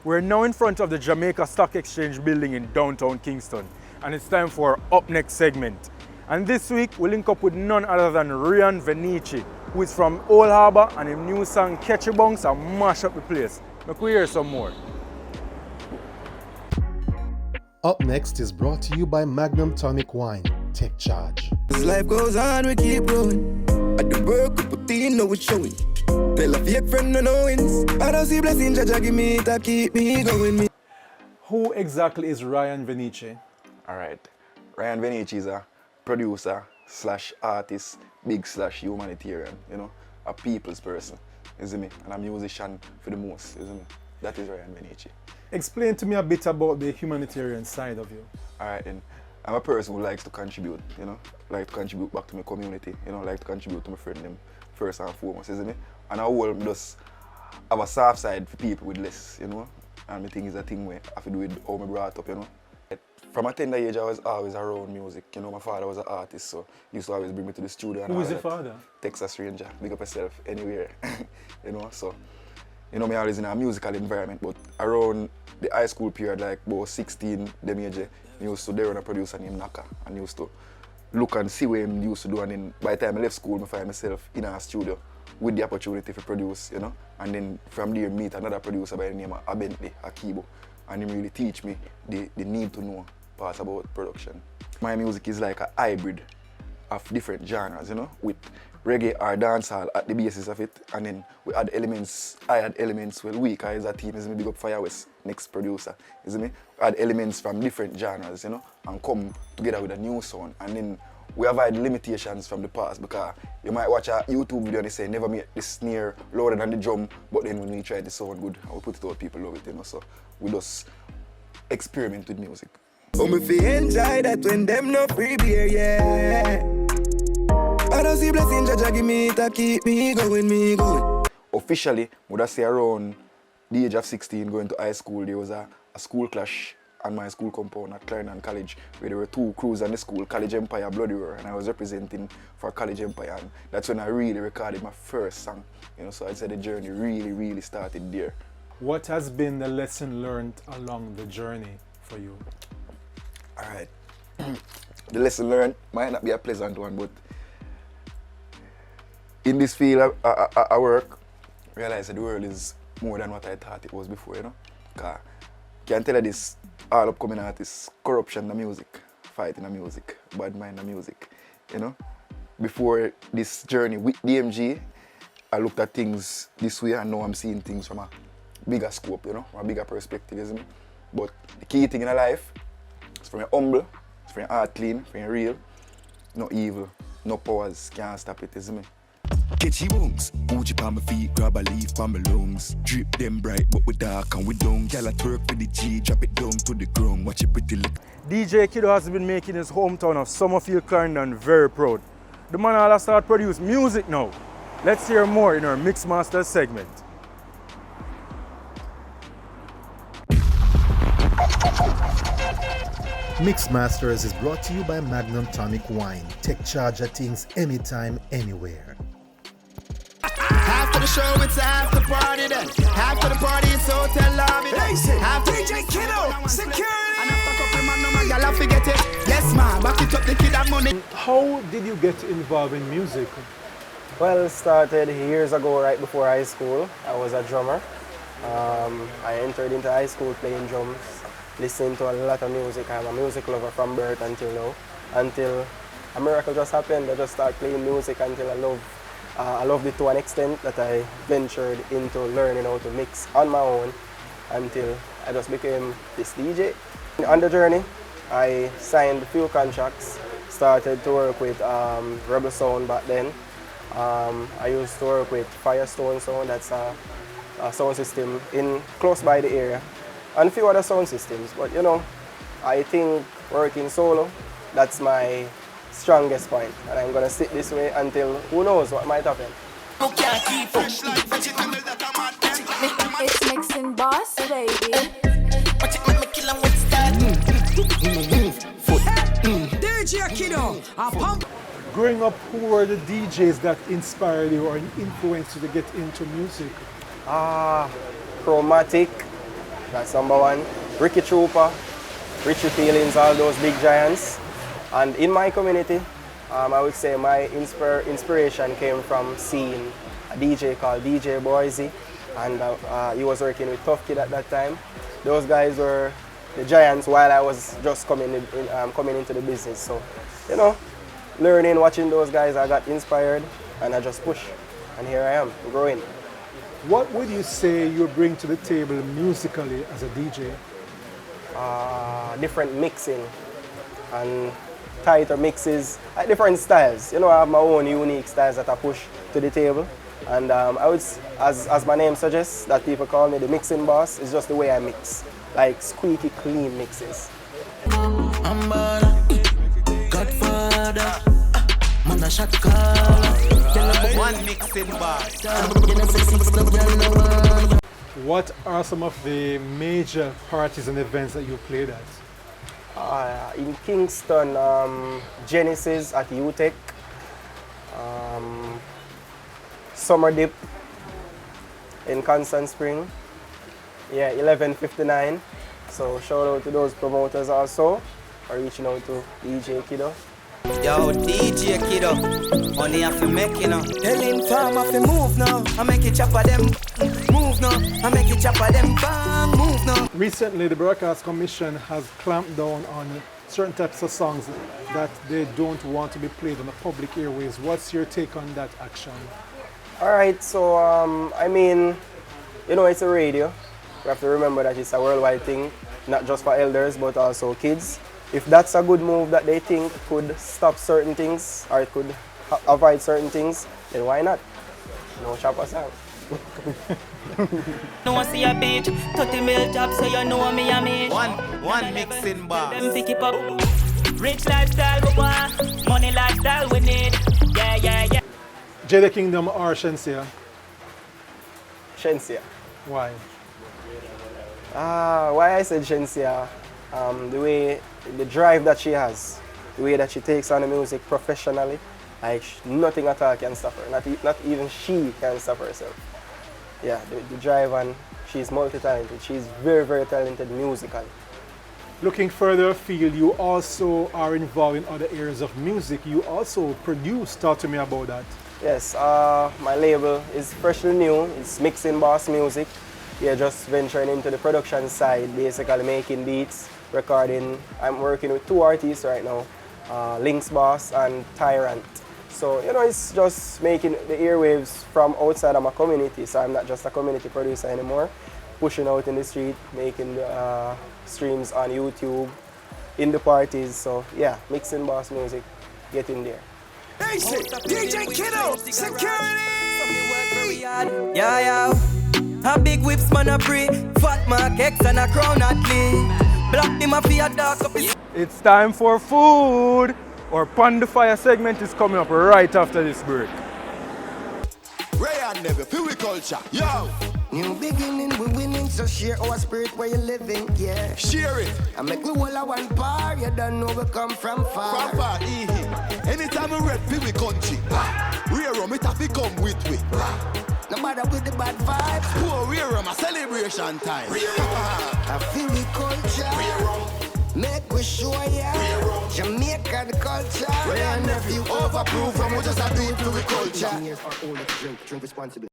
We're now in front of the Jamaica Stock Exchange building in downtown Kingston, and it's time for our Up Next segment. And this week, we link up with none other than Rion Venicci, who is from Old Harbour, and his new song Ketch and mash up the place. Make we hear some more. Up Next is brought to you by Magnum Tonic Wine. Take charge. As life goes on, we keep growing. I do work, we put in, know it's showing. Tell a fake friend no knowings. I don't see blessings, Jaja give me to keep me going. Who exactly is Rion Venicci? Alright, Rion Venicci is a producer slash artist, big slash humanitarian, you know, a people's person, you see me, and a musician for the most, you see me. That is Rion Venicci. Explain to me a bit about the humanitarian side of you. Alright, then, I'm a person who likes to contribute, you know, like to contribute back to my community, you know, like to contribute to my friend them first and foremost, you see me. And I will just have a soft side for people with less, you know, and I think it's a thing where I have to do with how I brought up, you know. From a tender age, I was always around music. You know, my father was an artist, so he used to always bring me to the studio. Who is your father? Texas Ranger, big up yourself, anywhere. You know, so, you know, me always in a musical environment, but around the high school period, like about 16, them age, I used to there on a producer named Naka, and used to look and see what he used to do, and then by the time I left school, I find myself in a studio with the opportunity to produce, you know, and then from there meet another producer by the name of Bentley, Akibo, and he really teach me the need to know parts about production. My music is like a hybrid of different genres, you know, with reggae or dancehall at the basis of it, and then we add elements, I add elements, well, we, as a team, is me big up Fire West, next producer, is me, add elements from different genres, you know, and come together with a new sound, and then we avoid limitations from the past, because you might watch a YouTube video and they say never make the snare louder than the drum, but then when we try to sound good and we put it out, people love it, you know, so we just experiment with music. Oh, me fi enjoy that when them no free beer, yeah. I don't see blessings, Jaja give me to keep me going. Officially, would I say around the age of 16 going to high school, there was a school clash on my school compound at Clarendon College, where there were two crews on the school, College Empire, Bloody Roar, and I was representing for College Empire, and that's when I really recorded my first song. You know, so I'd say the journey really started there. What has been the lesson learned along the journey for you? Alright, the lesson learned might not be a pleasant one, but in this field I work, I realize that the world is more than what I thought it was before, you know. Cause can't tell you this, all upcoming artists, corruption in the music, fight in the music, bad mind in the music, you know. Before this journey with DMG, I looked at things this way, and now I'm seeing things from a bigger scope, you know, from a bigger perspective, isn't it? But the key thing in life is from your humble, it's from your heart clean, from your real, no evil, no powers can't stop it, isn't it? Catchy booms, Gucci on my feet, grab a leaf on my lungs. Drip them bright, but we dark and we don't. Gyal a twerk for the G, drop it down to the ground, watch it pretty look. DJ Kiddo has been making his hometown of Summerfield, Clarendon very proud. The man all start produce music now. Let's hear more in our Mixmaster segment. Mixmasters is brought to you by Magnum Tonic Wine. Take charge of things anytime, anywhere. After the show, it's after party then. After the party, it's hotel lobby then. After DJ Kiddo, security. And I fuck up the man, no man, y'all forget it. Yes, man, back it up, the kid have money. How did you get involved in music? Well, it started years ago, right before high school. I was a drummer. I entered into high school playing drums, listening to a lot of music. I'm a music lover from birth until now. Until a miracle just happened. I just started playing music until I loved it to an extent that I ventured into learning how to mix on my own until I just became this DJ. On the journey, I signed a few contracts, started to work with Rebel Sound back then. I used to work with Firestone Sound, that's a sound system close by the area, and a few other sound systems. But you know, I think working solo, that's my strongest point, and I'm gonna sit this way until who knows what might happen. It's mixing boss, baby. DJ Kiddo, a pump. Growing up, who were the DJs that inspired you or influenced you to get into music? Chromatic, That's number one. Ricky Trooper, Richie Feelings, all those big giants. And in my community, I would say my inspiration came from seeing a DJ called DJ Boise, and he was working with Tough Kid at that time. Those guys were the giants while I was just coming into the business. So, you know, learning, watching those guys, I got inspired and I just pushed. And here I am, growing. What would you say you bring to the table musically as a DJ? Different mixing and tighter mixes, different styles. You know, I have my own unique styles that I push to the table. And I would, as my name suggests, that people call me the mixing boss, it's just the way I mix. Like squeaky clean mixes. I'm Godfather, man a shot one mixing boss. What are some of the major parties and events that you played at? In Kingston, Genesis at UTech, Summer Dip in Constant Spring, yeah, 1159. So shout out to those promoters also for reaching out to DJ Kiddo. Yo, DJ Kiddo, only have to make you know. Tell him farm have to move now. I make it chop of them, move now. I make it chop of them, bang, move now. Recently, the Broadcast Commission has clamped down on certain types of songs that they don't want to be played on the public airways. What's your take on that action? All right, so I mean, you know, it's a radio. We have to remember that it's a worldwide thing, not just for elders, but also kids. If that's a good move that they think could stop certain things or it could avoid certain things, then why not? No chop us out. No one see a bitch, 30 mil job, so you know me, I mean. One mixing bar. Them pick it up. Rich lifestyle we want, money lifestyle we need. Yeah, yeah, yeah. DJ Kingdom or Shensia? Shensia. Why? Why I said Shensia, the drive that she has, the way that she takes on the music professionally, like nothing at all can stop her. Not even she can stop herself. Yeah, the drive, and she's multi-talented. She's very, very talented musically. Looking further afield, you also are involved in other areas of music. You also produce. Talk to me about that. Yes, my label is freshly new. It's Mixing Boss Music. We are just venturing into the production side, basically making beats, recording. I'm working with 2 artists right now, Lynx Boss and Tyrant. So, you know, it's just making the airwaves from outside of my community. So I'm not just a community producer anymore. Pushing out in the street, making streams on YouTube, in the parties. So yeah, Mixing Boss Music, get in there. Hey, DJ Kiddo, security! Yeah, yeah. A big whips man a Pree, fat mark X and a crown at me. Black the mafia dark up his... It's time for food! Our Pon the Fire segment is coming up right after this break. Rion never feel we culture, yo! New beginning, we winning, so share our spirit where you living, yeah. Share it. I make we all a one par, you don't know we come from far. From far, anytime we red feel we country. Rear rum, it have to come with we. No matter with the bad vibes. Poor rear rum, a celebration time. I feel we culture. Make we show ya. Jamaican culture. Rion nephew overproof, and we just a do it to we culture. Drink responsibly.